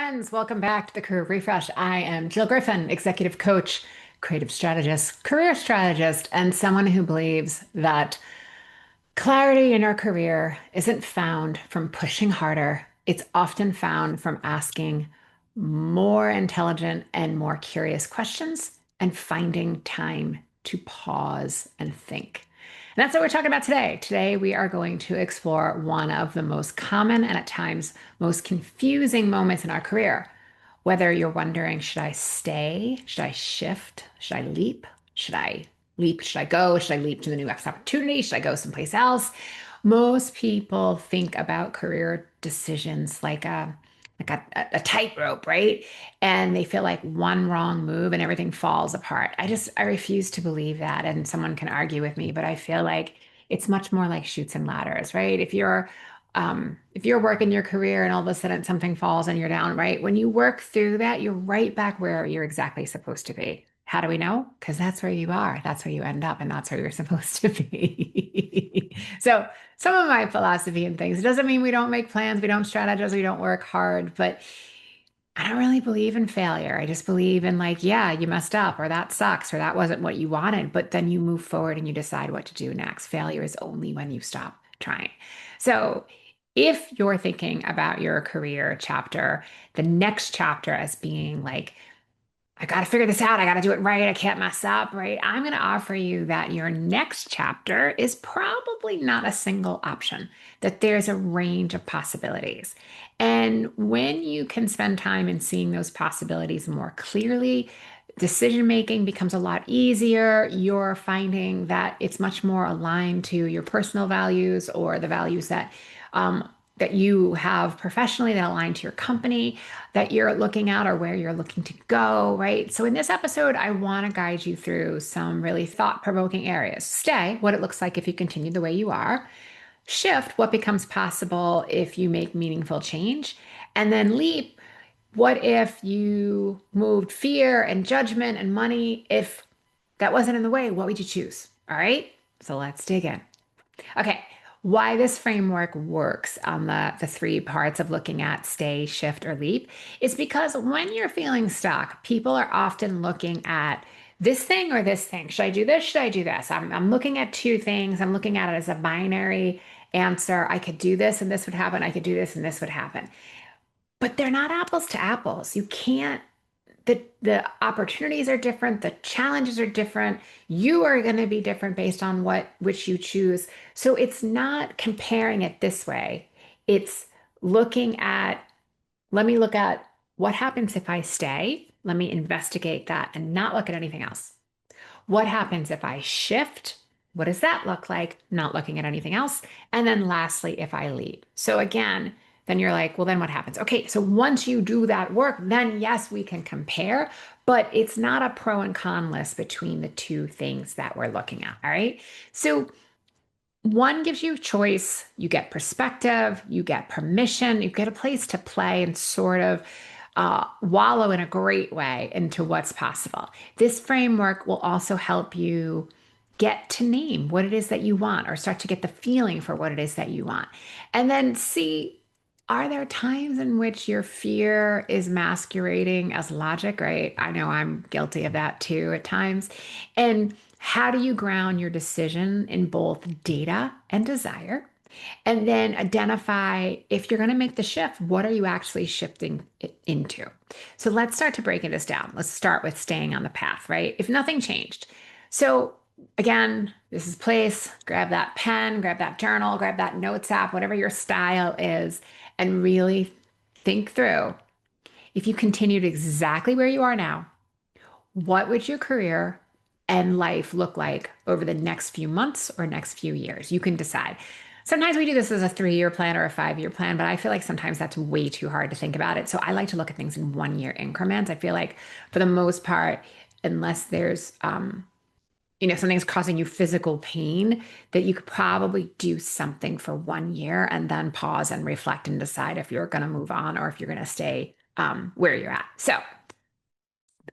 friends. Welcome back to the Career Refresh. I am Jill Griffin, executive coach, creative strategist, career strategist, and someone who believes that clarity in our career isn't found from pushing harder. It's often found from asking more intelligent and more curious questions and finding time to pause and think. And that's what we're talking about today. Today, we are going to explore one of the most common and at times most confusing moments in our career. Whether you're wondering, should I stay? Should I shift? Should I leap? Should I leap? Should I go? Should I leap to the new next opportunity? Should I go someplace else? Most people think about career decisions like a tightrope, right? And they feel like one wrong move and everything falls apart. I refuse to believe that. And someone can argue with me, but I feel like it's much more like chutes and ladders, right? If you're working your career and all of a sudden something falls and you're down, right? When you work through that, you're right back where you're exactly supposed to be. How do we know? Because that's where you are. That's where you end up, and that's where you're supposed to be. So some of my philosophy and things. It doesn't mean we don't make plans, we don't strategize, we don't work hard, but I don't really believe in failure. I just believe in like, yeah, you messed up or that sucks or that wasn't what you wanted, but then you move forward and you decide what to do next. Failure is only when you stop trying. So if you're thinking about your career chapter, the next chapter as being like, I got to figure this out. I got to do it right. I can't mess up, right? I'm going to offer you that your next chapter is probably not a single option, that there's a range of possibilities. And when you can spend time in seeing those possibilities more clearly, decision making becomes a lot easier. You're finding that it's much more aligned to your personal values or the values that you have professionally that align to your company that you're looking at or where you're looking to go, right? So in this episode, I want to guide you through some really thought-provoking areas. Stay, what it looks like if you continue the way you are. Shift, what becomes possible if you make meaningful change. And then leap, what if you moved fear and judgment and money? If that wasn't in the way, what would you choose? All right, so let's dig in. Okay, why this framework works on the three parts of looking at stay, shift, or leap is because when you're feeling stuck, people are often looking at this thing or this thing. Should I do this? Should I do this? I'm looking at two things. I'm looking at it as a binary answer. I could do this and this would happen. I could do this and this would happen. But they're not apples to apples. You can't the opportunities are different, the challenges are different. You are going to be different based on which you choose. So it's not comparing it this way. It's looking at, let me look at what happens if I stay. Let me investigate that and not look at anything else. What happens if I shift? What does that look like? Not looking at anything else. And then lastly, if I leave. So again, then you're like, well, then what happens? Okay, so once you do that work, then yes, we can compare, but it's not a pro and con list between the two things that we're looking at. All right. So one gives you choice, you get perspective, you get permission, you get a place to play and sort of wallow in a great way into what's possible. This framework will also help you get to name what it is that you want or start to get the feeling for what it is that you want. And then see, are there times in which your fear is masquerading as logic, right? I know I'm guilty of that too at times. And how do you ground your decision in both data and desire? And then identify if you're going to make the shift, what are you actually shifting it into? So let's start to break this down. Let's start with staying on the path, right? If nothing changed. So again, this is place, grab that pen, grab that journal, grab that notes app, whatever your style is, and really think through if you continued exactly where you are now, what would your career and life look like over the next few months or next few years? You can decide. Sometimes we do this as a 3-year plan or a 5-year plan, but I feel like sometimes that's way too hard to think about it. So I like to look at things in 1-year increments. I feel like for the most part, unless there's something's causing you physical pain, that you could probably do something for 1 year and then pause and reflect and decide if you're going to move on or if you're going to stay where you're at. So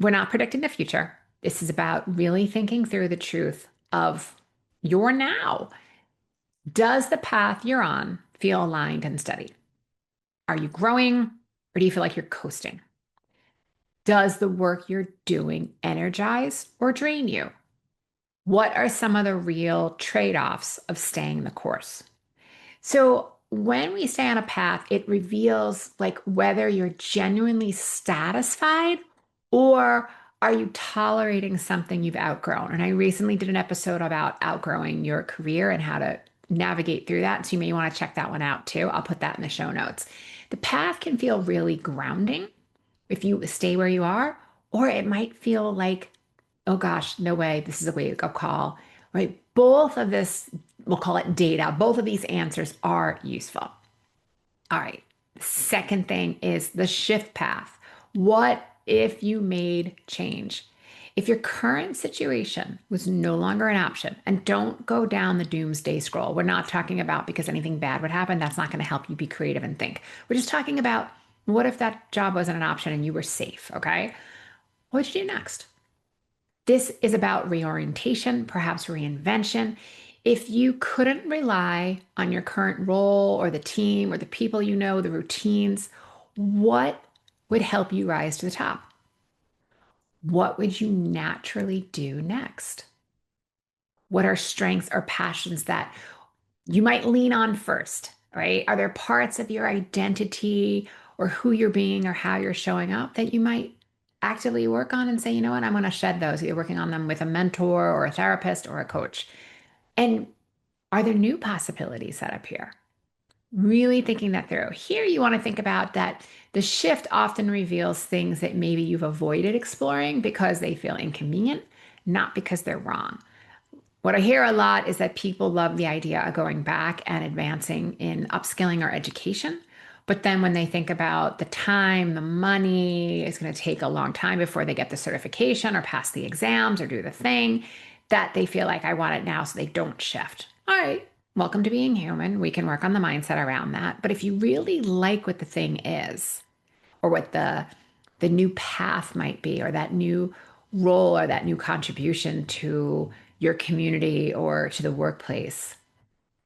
we're not predicting the future. This is about really thinking through the truth of your now. Does the path you're on feel aligned and steady? Are you growing? Or do you feel like you're coasting? Does the work you're doing energize or drain you? What are some of the real trade-offs of staying the course? So when we stay on a path, it reveals like whether you're genuinely satisfied or are you tolerating something you've outgrown. And I recently did an episode about outgrowing your career and how to navigate through that. So you may want to check that one out too. I'll put that in the show notes. The path can feel really grounding if you stay where you are, or it might feel like, oh gosh, no way, this is a wake up call, right? Both of this, we'll call it data, both of these answers are useful. All right. Second thing is the shift path. What if you made change? If your current situation was no longer an option, and don't go down the doomsday scroll. We're not talking about because anything bad would happen. That's not going to help you be creative and think. We're just talking about what if that job wasn't an option and you were safe, okay? What would you do next? This is about reorientation, perhaps reinvention. If you couldn't rely on your current role or the team or the people you know, the routines, what would help you rise to the top? What would you naturally do next? What are strengths or passions that you might lean on first, right? Are there parts of your identity or who you're being or how you're showing up that you might actively work on and say, you know what, I'm going to shed those, either working on them with a mentor or a therapist or a coach? And are there new possibilities that appear? Really thinking that through. Here, you want to think about that the shift often reveals things that maybe you've avoided exploring because they feel inconvenient, not because they're wrong. What I hear a lot is that people love the idea of going back and advancing in upskilling or education. But then when they think about the time, the money, it's going to take a long time before they get the certification or pass the exams or do the thing, that they feel like I want it now so they don't shift. All right, welcome to being human. We can work on the mindset around that. But if you really like what the thing is, or what the new path might be, or that new role or that new contribution to your community or to the workplace,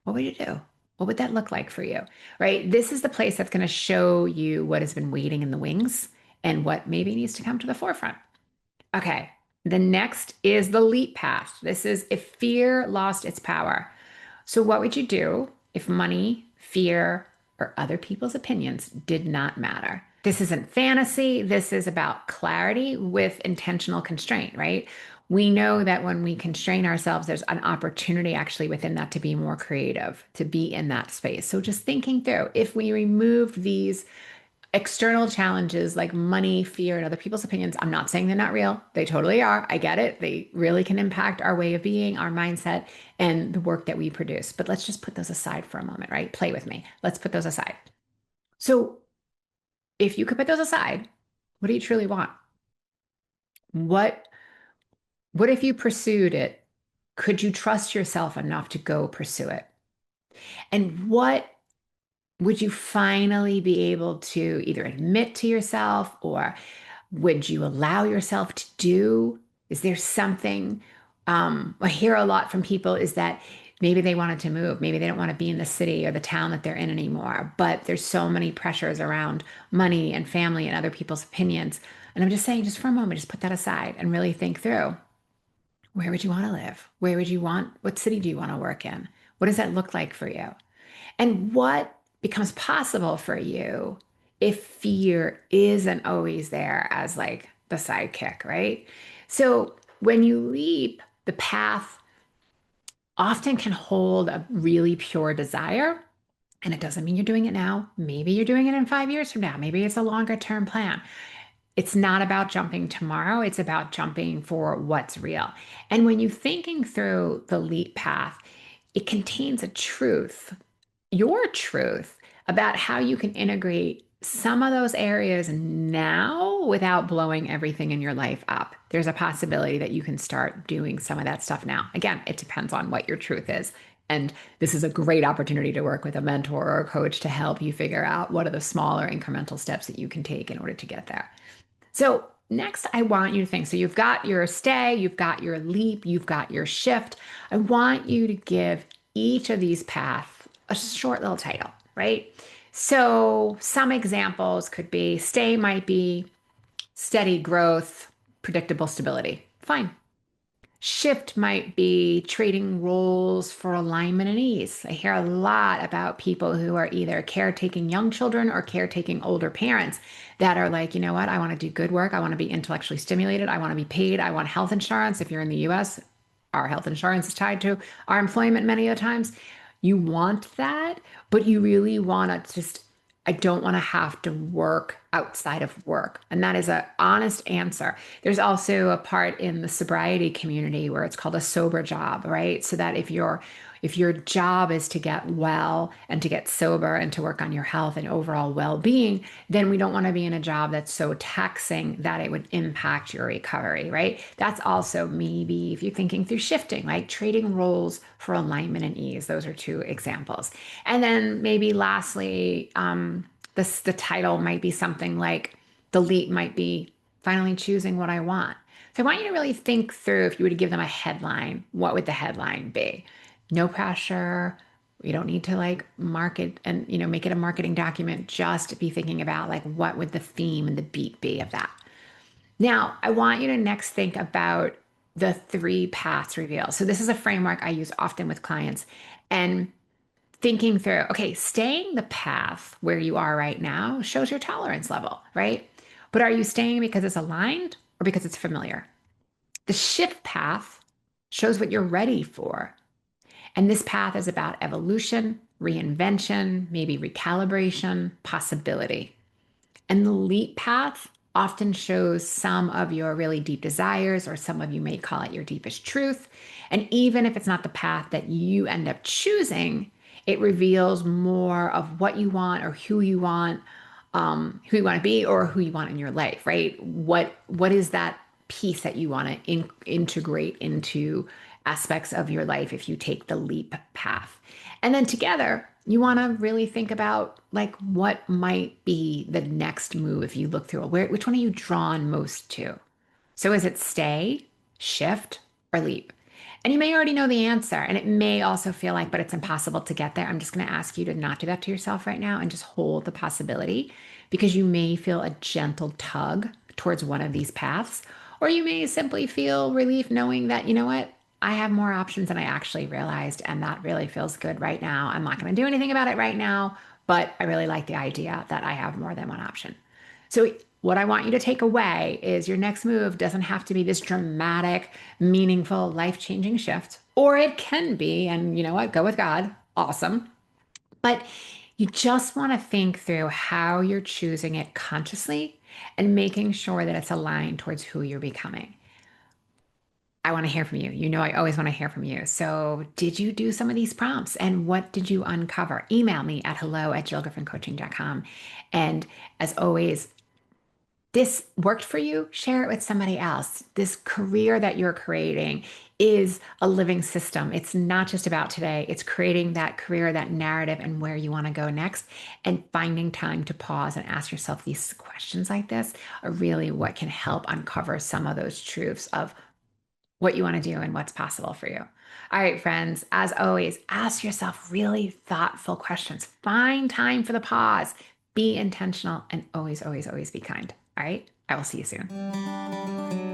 what would you do? What would that look like for you? Right? This is the place that's going to show you what has been waiting in the wings and what maybe needs to come to the forefront. Okay. The next is the leap path. This is if fear lost its power. So, what would you do if money, fear, or other people's opinions did not matter? This isn't fantasy. This is about clarity with intentional constraint, right? We know that when we constrain ourselves, there's an opportunity actually within that to be more creative, to be in that space. So, just thinking through if we removed these external challenges like money, fear, and other people's opinions. I'm not saying they're not real. They totally are. I get it. They really can impact our way of being, our mindset, and the work that we produce. But let's just put those aside for a moment, right? Play with me. Let's put those aside. So, if you could put those aside, what do you truly want? What what if you pursued it? Could you trust yourself enough to go pursue it? And what would you finally be able to either admit to yourself, or would you allow yourself to do? Is there something I hear a lot from people is that maybe they wanted to move, maybe they don't want to be in the city or the town that they're in anymore, but there's so many pressures around money and family and other people's opinions. And I'm just saying, just for a moment, just put that aside and really think through, where would you want to live? Where would you want, what city do you want to work in? What does that look like for you? And what becomes possible for you if fear isn't always there as like the sidekick, right? So when you leap, the path often can hold a really pure desire. And it doesn't mean you're doing it now. Maybe you're doing it in 5 years from now. Maybe it's a longer term plan. It's not about jumping tomorrow. It's about jumping for what's real. And when you're thinking through the leap path, it contains a truth, your truth about how you can integrate some of those areas now without blowing everything in your life up. There's a possibility that you can start doing some of that stuff now. Again, it depends on what your truth is. And this is a great opportunity to work with a mentor or a coach to help you figure out what are the smaller incremental steps that you can take in order to get there. So, next, I want you to think. So, you've got your stay, you've got your leap, you've got your shift. I want you to give each of these paths a short little title, right? So some examples could be stay might be steady growth, predictable stability. Fine. Shift might be trading roles for alignment and ease. I hear a lot about people who are either caretaking young children or caretaking older parents that are like, you know what, I want to do good work. I want to be intellectually stimulated. I want to be paid. I want health insurance. If you're in the US, our health insurance is tied to our employment many of the times. You want that, but you really want to just, I don't want to have to work outside of work. And that is an honest answer. There's also a part in the sobriety community where it's called a sober job, right? So that if your job is to get well and to get sober and to work on your health and overall well-being, then we don't want to be in a job that's so taxing that it would impact your recovery, right? That's also maybe if you're thinking through shifting, like trading roles for alignment and ease. Those are two examples. And then maybe lastly, the title might be something like the leap might be finally choosing what I want. So I want you to really think through if you were to give them a headline, what would the headline be? No pressure. We don't need to like market and make it a marketing document. Just be thinking about like what would the theme and the beat be of that. Now, I want you to next think about the three paths reveal. So this is a framework I use often with clients and thinking through, okay, staying the path where you are right now shows your tolerance level, right? But are you staying because it's aligned or because it's familiar? The shift path shows what you're ready for. And this path is about evolution, reinvention, maybe recalibration, possibility. And the leap path often shows some of your really deep desires, or some of you may call it your deepest truth. And even if it's not the path that you end up choosing, it reveals more of what you want or who you want to be or who you want in your life, right? What is that piece that you want to integrate into aspects of your life if you take the leap path? And then together, you want to really think about like what might be the next move if you look through which one are you drawn most to? So is it stay, shift, or leap? And you may already know the answer, and it may also feel like, but it's impossible to get there. I'm just going to ask you to not do that to yourself right now and just hold the possibility because you may feel a gentle tug towards one of these paths, or you may simply feel relief knowing that, you know what, I have more options than I actually realized, and that really feels good right now. I'm not going to do anything about it right now, but I really like the idea that I have more than one option. So, what I want you to take away is your next move doesn't have to be this dramatic, meaningful, life changing shift, or it can be. And you know what? Go with God. Awesome. But you just want to think through how you're choosing it consciously and making sure that it's aligned towards who you're becoming. I want to hear from you. You know, I always want to hear from you. So, did you do some of these prompts and what did you uncover? Email me at hello@jillgriffincoaching.com. And as always, this worked for you, share it with somebody else. This career that you're creating is a living system. It's not just about today, it's creating that career, that narrative, and where you want to go next. And finding time to pause and ask yourself these questions like this are really what can help uncover some of those truths of what you want to do and what's possible for you. All right, friends, as always, ask yourself really thoughtful questions. Find time for the pause. Be intentional and always, always, always be kind. All right, I will see you soon.